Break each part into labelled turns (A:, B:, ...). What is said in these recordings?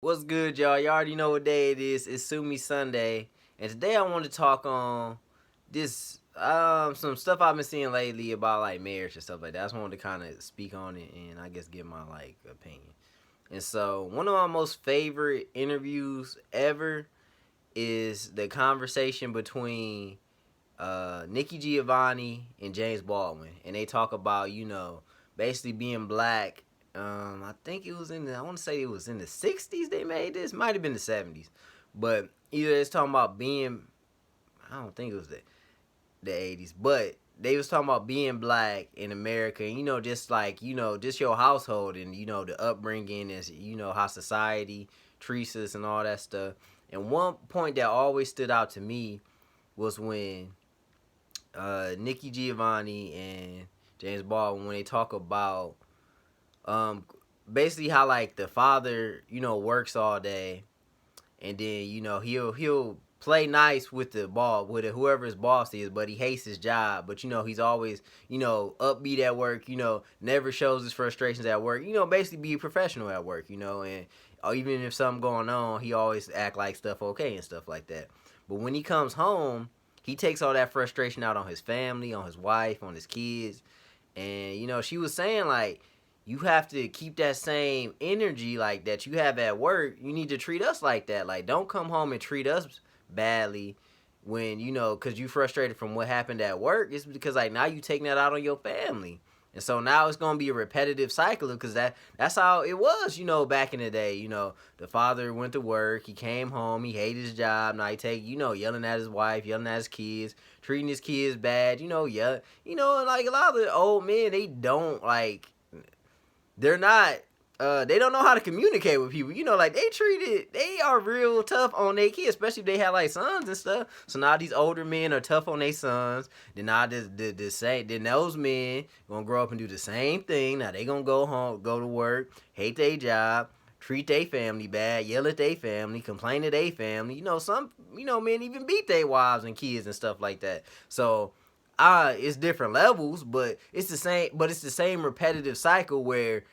A: What's good, y'all? You already know what day it is. It's Sue Me Sunday, and today I want to talk on this some stuff I've been seeing lately about like marriage and stuff like that. I just wanted to kind of speak on it and I guess give my like opinion. And so one of my most favorite interviews ever is the conversation between Nikki Giovanni and James Baldwin, and they talk about basically being black. I think it was I want to say it was in the '60s they made this. Might have been the '70s, but either it's talking about being. I don't think it was the '80s, but they was talking about being black in America, and just like just your household and the upbringing and how society treats us and all that stuff. And one point that always stood out to me was when Nikki Giovanni and James Baldwin, when they talk about um basically how like the father works all day, and then he'll play nice with the ball with it, whoever his boss is, but he hates his job. But he's always upbeat at work. Never shows his frustrations at work. Basically be a professional at work. And even if something going on, he always act like stuff okay and stuff like that. But when he comes home, he takes all that frustration out on his family, on his wife, on his kids. And she was saying like, you have to keep that same energy like that you have at work. You need to treat us like that. Like, don't come home and treat us badly when because you frustrated from what happened at work. It's because like now you taking that out on your family. And so now it's gonna be a repetitive cycle because that's how it was, back in the day. The father went to work, he came home, he hated his job. Now he yelling at his wife, yelling at his kids, treating his kids bad. Yeah, like a lot of the old men, they don't like, they're not. They don't know how to communicate with people. Like they are real tough on their kids, especially if they have like sons and stuff. So now these older men are tough on their sons. Then now the same, then those men gonna grow up and do the same thing. Now they gonna go home, go to work, hate their job, treat their family bad, yell at their family, complain to their family. Some men even beat their wives and kids and stuff like that. So it's different levels, but it's the same. But it's the same repetitive cycle where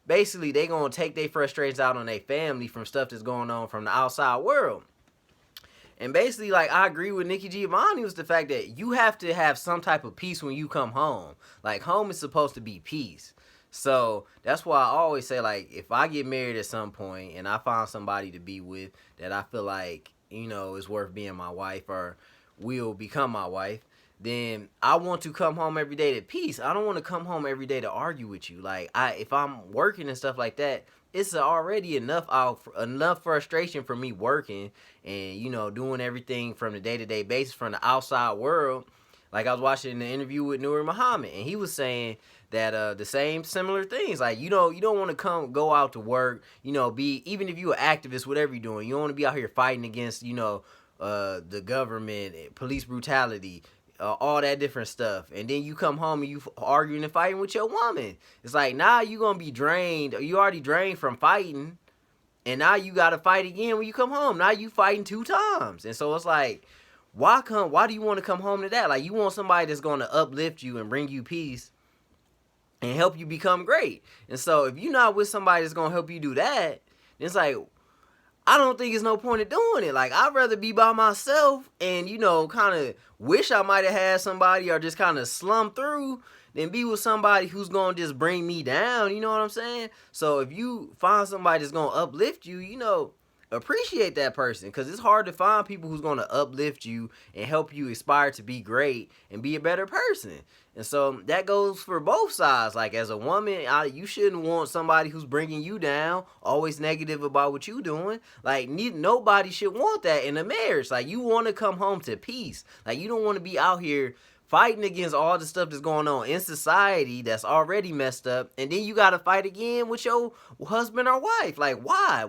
A: basically they gonna take their frustrations out on their family from stuff that's going on from the outside world. And basically, like, I agree with Nikki Giovanni was the fact that you have to have some type of peace when you come home. Like, home is supposed to be peace. So that's why I always say, like, if I get married at some point and I find somebody to be with that I feel like is worth being my wife or will become my wife, then I want to come home every day to peace. I don't want to come home every day to argue with you. Like, if I'm working and stuff like that, it's already enough frustration for me working and doing everything from the day-to-day basis from the outside world. Like, I was watching the interview with Noor Muhammad, and he was saying that the same similar things. Like, you don't want to go out to work, be, even if you're an activist, whatever you're doing, you don't want to be out here fighting against the government, police brutality, all that different stuff. And then you come home and you arguing and fighting with your woman. It's like, now you gonna be drained. You already drained from fighting, and now you gotta fight again when you come home. Now you fighting 2 times. And so it's like, why do you want to come home to that? Like, you want somebody that's gonna uplift you and bring you peace and help you become great. And so if you're not with somebody that's gonna help you do that, it's like, I don't think there's no point in doing it. Like, I'd rather be by myself and, kind of wish I might have had somebody or just kind of slum through than be with somebody who's going to just bring me down. You know what I'm saying? So if you find somebody that's going to uplift you, appreciate that person, because it's hard to find people who's going to uplift you and help you aspire to be great and be a better person. And so that goes for both sides. Like, as a woman, you shouldn't want somebody who's bringing you down, always negative about what you doing. Like, nobody should want that in a marriage. Like, you want to come home to peace. Like, you don't want to be out here fighting against all the stuff that's going on in society that's already messed up, and then you got to fight again with your husband or wife. Like, why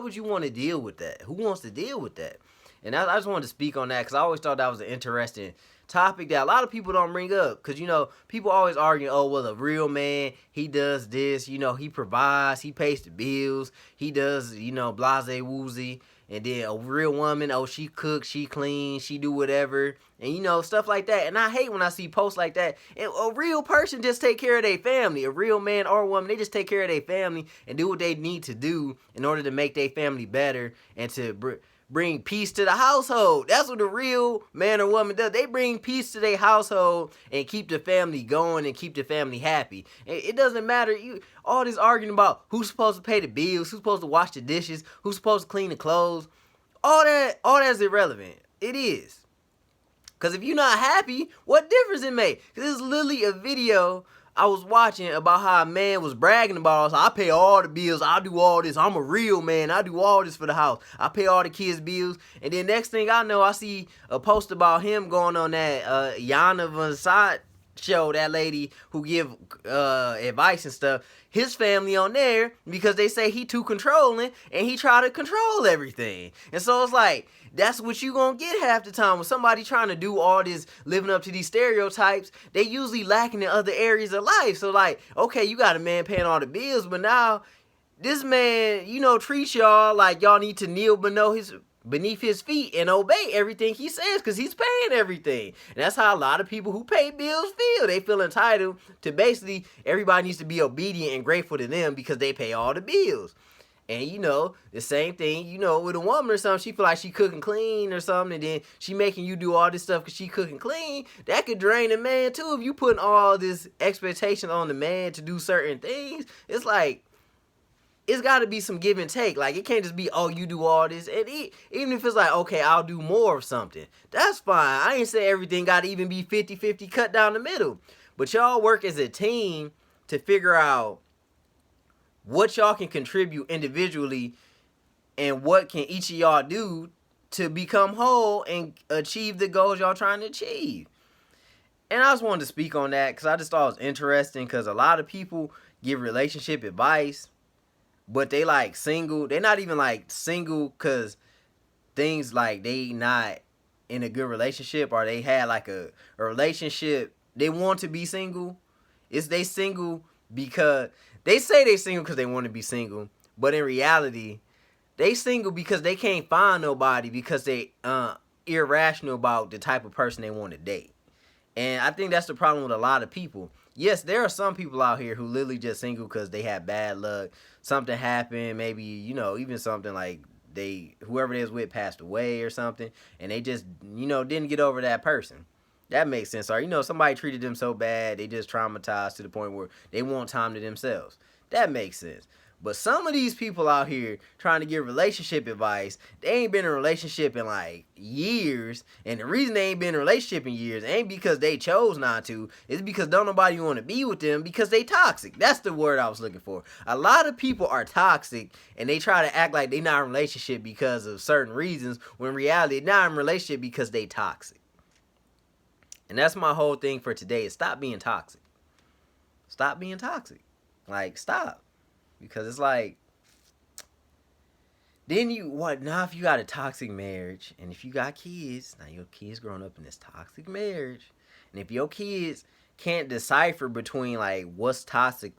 A: would you want to deal with that? Who wants to deal with that? And I just wanted to speak on that because I always thought that was an interesting topic that a lot of people don't bring up. Because, you know, people always argue, oh, well, a real man, he does this, you know, he provides, he pays the bills, he does, you know, blase woozy. And then a real woman, oh, she cooks, she cleans, she do whatever. And, you know, stuff like that. And I hate when I see posts like that. And a real person just take care of their family. A real man or woman, they just take care of their family and do what they need to do in order to make their family better and to bring peace to the household. That's what a real man or woman does. They bring peace to their household and keep the family going and keep the family happy. It doesn't matter. All this arguing about who's supposed to pay the bills, who's supposed to wash the dishes, who's supposed to clean the clothes. All that's irrelevant. It is. Because if you're not happy, what difference it make? Because this is literally a video I was watching about how a man was bragging about, I pay all the bills, I do all this, I'm a real man, I do all this for the house, I pay all the kids' bills. And then next thing I know, I see a post about him going on that Yana Vanzant show, that lady who give advice and stuff, his family on there, because they say he too controlling and he try to control everything. And so it's like, that's what you gonna get half the time. When somebody trying to do all this, living up to these stereotypes, they usually lacking in other areas of life. So like, okay, you got a man paying all the bills, but now this man, you know, treats y'all like y'all need to kneel beneath his feet and obey everything he says, because he's paying everything. And that's how a lot of people who pay bills feel. They feel entitled to basically everybody needs to be obedient and grateful to them because they pay all the bills. And, you know, the same thing, you know, with a woman or something, she feel like she cooking clean or something, and then she making you do all this stuff because she cooking clean. That could drain a man, too, if you putting all this expectation on the man to do certain things. It's like, it's got to be some give and take. Like, it can't just be, oh, you do all this. And even if it's like, okay, I'll do more of something, that's fine. I ain't say everything got to even be 50-50 cut down the middle. But y'all work as a team to figure out what y'all can contribute individually and what can each of y'all do to become whole and achieve the goals y'all trying to achieve. And I just wanted to speak on that because I just thought it was interesting, because a lot of people give relationship advice, but they like single. They're not even like single because things like they not in a good relationship, or they had like a relationship. They want to be single. They single because they say they single because they want to be single, but in reality, they single because they can't find nobody, because they irrational about the type of person they want to date. And I think that's the problem with a lot of people. Yes, there are some people out here who literally just single because they had bad luck. Something happened, maybe, you know, even something like whoever they was with passed away or something, and they just, you know, didn't get over that person. That makes sense. Or, you know, somebody treated them so bad, they just traumatized to the point where they want time to themselves. That makes sense. But some of these people out here trying to give relationship advice, they ain't been in a relationship in like years. And the reason they ain't been in a relationship in years ain't because they chose not to. It's because don't nobody want to be with them because they toxic. That's the word I was looking for. A lot of people are toxic and they try to act like they not in a relationship because of certain reasons, when in reality they're not in a relationship because they toxic. And that's my whole thing for today, is stop being toxic. Stop being toxic. Like, stop. Because it's like, then now if you got a toxic marriage, and if you got kids, now your kids growing up in this toxic marriage, and if your kids can't decipher between like what's toxic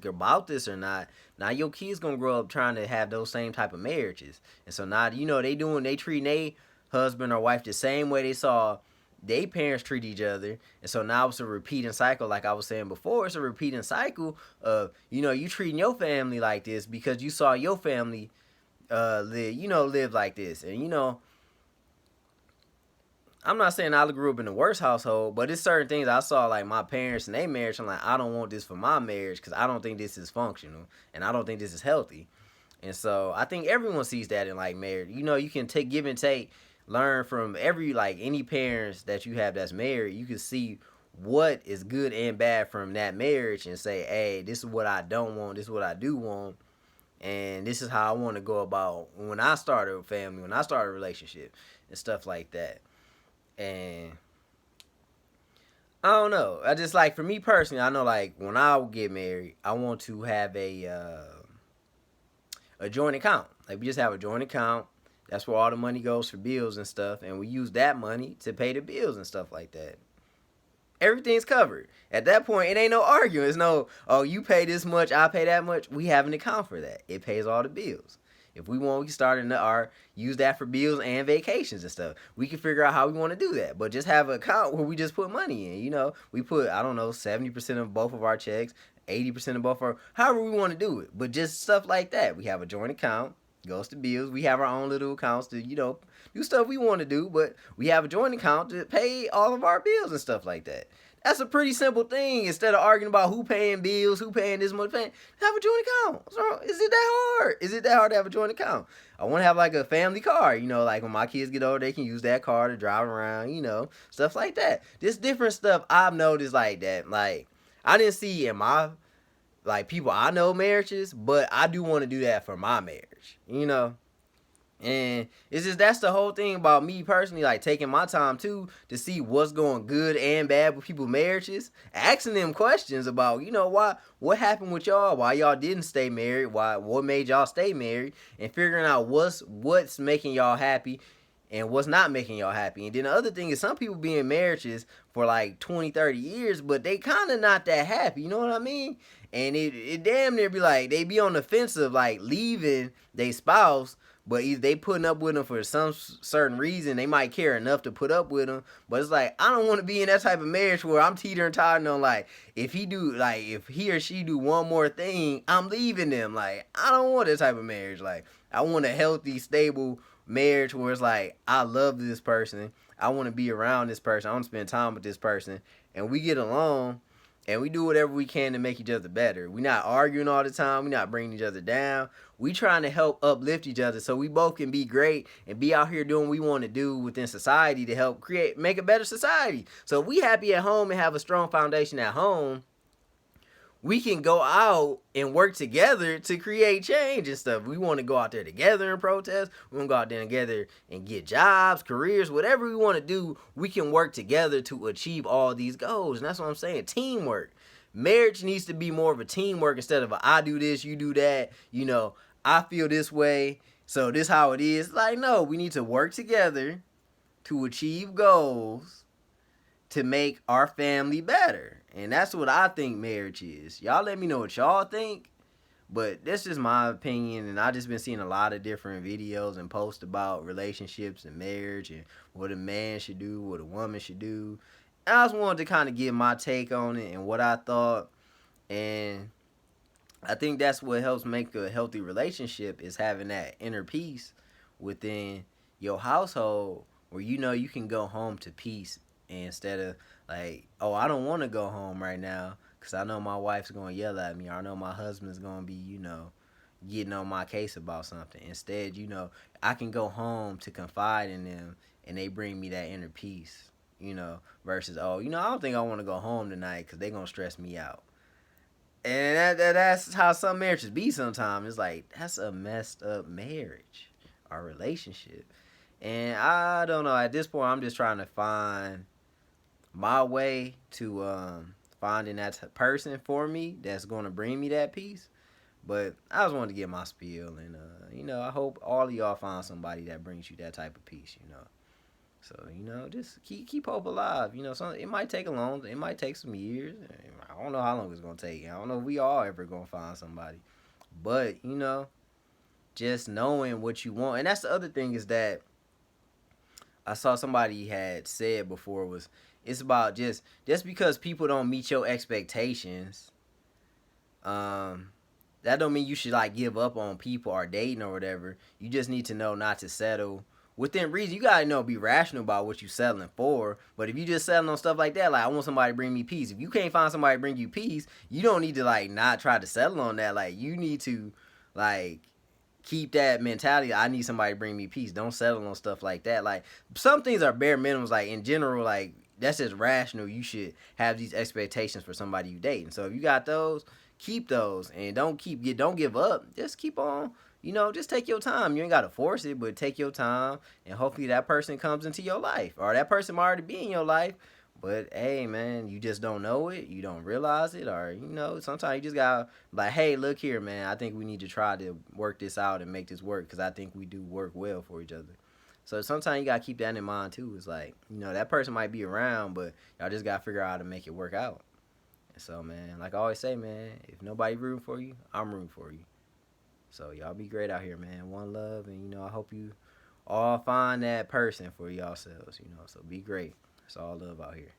A: about this or not, now your kids gonna grow up trying to have those same type of marriages. And so now, you know, they treating their husband or wife the same way they saw they parents treat each other. And so now it's a repeating cycle. Like I was saying before, it's a repeating cycle of, you know, you treating your family like this because you saw your family live like this. And, you know, I'm not saying I grew up in the worst household, but it's certain things I saw, like my parents and their marriage. I'm like, I don't want this for my marriage because I don't think this is functional and I don't think this is healthy. And so I think everyone sees that in like marriage. You know, you can give and take, learn from any parents that you have that's married. You can see what is good and bad from that marriage and say, hey, this is what I don't want, this is what I do want, and this is how I want to go about when I start a family, when I start a relationship and stuff like that. And I don't know, I just, like, for me personally, I know, like, when I get married, I want to have a joint account. Like, we just have a joint account That's where all the money goes for bills and stuff, and we use that money to pay the bills and stuff like that. Everything's covered. At that point, it ain't no arguing. It's no, oh, you pay this much, I pay that much. We have an account for that. It pays all the bills. If we want, we can start in our use that for bills and vacations and stuff. We can figure out how we want to do that. But just have an account where we just put money in. You know, we put, I don't know, 70% of both of our checks, 80% of both our, however we want to do it. But just stuff like that. We have a joint account, goes to bills. We have our own little accounts to, you know, do stuff we want to do. But we have a joint account to pay all of our bills and stuff like that. That's a pretty simple thing. Instead of arguing about who paying bills, who paying this much, have a joint account. What's wrong? Is it that hard? Is it that hard to have a joint account? I want to have like a family car. You know, like when my kids get older, they can use that car to drive around. You know, stuff like that. This different stuff I've noticed like that. Like I didn't see in my like people I know marriages, but I do want to do that for my marriage. You know. And it's just that's the whole thing about me personally, like taking my time too to see what's going good and bad with people's marriages, asking them questions about, you know, what happened with y'all, why y'all didn't stay married, what made y'all stay married, and figuring out what's making y'all happy and what's not making y'all happy. And then the other thing is some people be in marriages for like 20, 30 years, but they kind of not that happy, you know what I mean? And it damn near be like they be on the fence of like leaving their spouse, but either they putting up with them for some certain reason. They might care enough to put up with them. But it's like, I don't want to be in that type of marriage where I'm teetering tottering on like, if he or she do one more thing, I'm leaving them. Like, I don't want that type of marriage. Like, I want a healthy, stable marriage where it's like, I love this person. I want to be around this person. I want to spend time with this person. And we get along. And we do whatever we can to make each other better. We're not arguing all the time. We're not bringing each other down. We trying to help uplift each other so we both can be great and be out here doing what we want to do within society to help make a better society. So if we happy at home and have a strong foundation at home, we can go out and work together to create change and stuff. We want to go out there together and protest. We want to go out there together and get jobs, careers, whatever we want to do. We can work together to achieve all these goals. And that's what I'm saying. Teamwork. Marriage needs to be more of a teamwork instead of I do this, you do that. You know, I feel this way, so this how it is. Like, no, we need to work together to achieve goals to make our family better. And that's what I think marriage is. Y'all let me know what y'all think. But that's just my opinion. And I just been seeing a lot of different videos and posts about relationships and marriage and what a man should do, what a woman should do. And I just wanted to kind of give my take on it and what I thought. And I think that's what helps make a healthy relationship is having that inner peace within your household where you know you can go home to peace instead of like, oh, I don't want to go home right now because I know my wife's going to yell at me or I know my husband's going to be, you know, getting on my case about something. Instead, you know, I can go home to confide in them and they bring me that inner peace, you know, versus, oh, you know, I don't think I want to go home tonight because they're going to stress me out. And that's how some marriages be sometimes. It's like, that's a messed up marriage or relationship. And I don't know. At this point, I'm just trying to find my way to finding that person for me that's going to bring me that peace. But I just wanted to get my spiel. And, you know, I hope all of y'all find somebody that brings you that type of peace, you know. So, you know, just keep hope alive. You know, it might take it might take some years. I don't know how long it's going to take. I don't know if we all ever going to find somebody. But, you know, just knowing what you want. And that's the other thing is that I saw somebody had said before was, it's about just because people don't meet your expectations, that don't mean you should like give up on people or dating or whatever. You just need to know not to settle within reason. You gotta know, be rational about what you settling for. But if you just settling on stuff like that, like I want somebody to bring me peace. If you can't find somebody to bring you peace, you don't need to like not try to settle on that. Like you need to like keep that mentality. I need somebody to bring me peace. Don't settle on stuff like that. Like some things are bare minimums. Like in general, like that's just rational. You should have these expectations for somebody you date. And so if you got those, keep those and don't give up. Just keep on. You know, just take your time. You ain't got to force it, but take your time. And hopefully that person comes into your life. Or that person might already be in your life. But hey, man, you just don't know it. You don't realize it, or sometimes you just gotta like, hey, look here, man. I think we need to try to work this out and make this work because I think we do work well for each other. So sometimes you gotta keep that in mind too. It's like that person might be around, but y'all just gotta figure out how to make it work out. And so, man, like I always say, man, if nobody rooting for you, I'm rooting for you. So y'all be great out here, man. One love, and I hope you all find that person for yourselves. So be great. It's all love out here.